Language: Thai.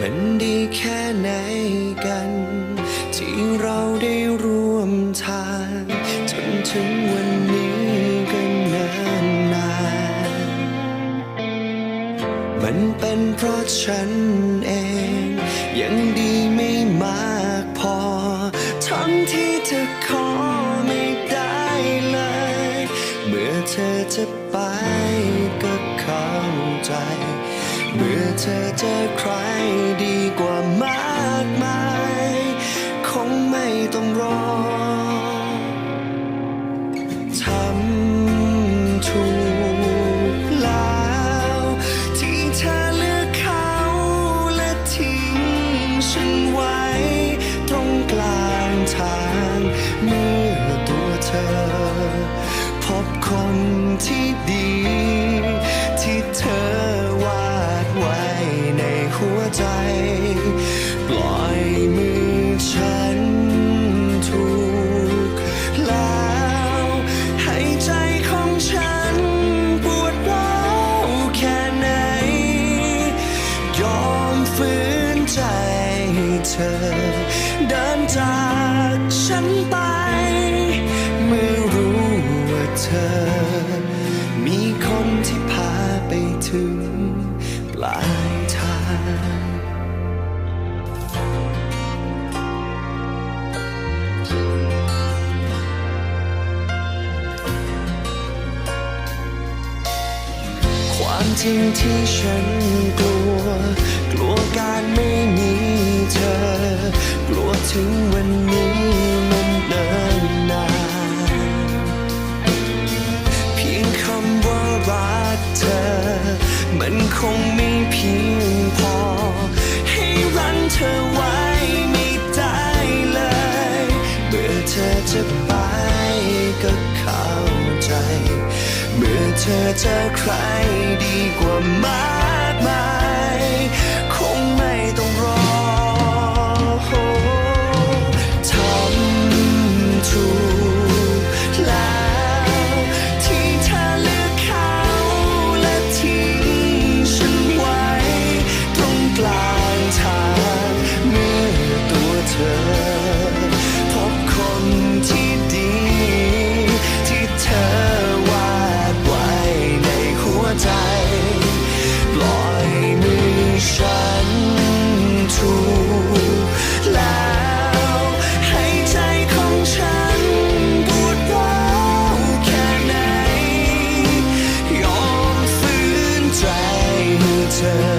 นั้นดีแค่ไหนกันที่เราได้ร่วมทางจนถึงวันนี้กันนานมันเป็นเพราะฉันเองยังดีไม่มากพอทั้งที่เธอขอไม่ได้เลยเมื่อเธอจะไปก็เข้าใจเมื่อเธอเจอใครดีกว่ามากมายคงไม่ต้องรอทำถูกแล้วที่เธอเลือกเขาและทิ้งฉันไว้ตรงกลางทางเมื่อตัวเธอพบคนที่ดีที่เธอวาดไว้ในหัวใจปล่อยมือฉันถูกแล้วให้ใจของฉันปวดร้าวแค่ไหนยอมฝืนใจให้เธอเดินจากฉันไปเมื่อรู้ว่าเธอมีคนที่พาไปถึงปลายทางความจริงที่ฉันกลัวการไม่มีเธอกลัวถึงวันนี้มันเนิ่นนานเพียงคำว่ารักเธอมันคงไม่เพียงพอให้รั้งเธอไว้ไม่ได้เลยเมื่อเธอจะไปก็เข้าใจเมื่อเธอเจอใครดีกว่ามากมายคงไม่ต้องรอทำถูกแล้วที่เธอเลือกเขาและทิ้งฉันไว้ตรงกลางทางเมื่อตัวเธอพบคนที่ดีที่เธอวาดไว้ในหัวใจปล่อยมือฉันถูกแล้วให้ใจของฉันปวดร้าวแค่ไหนยอมฝืนใจให้เธอ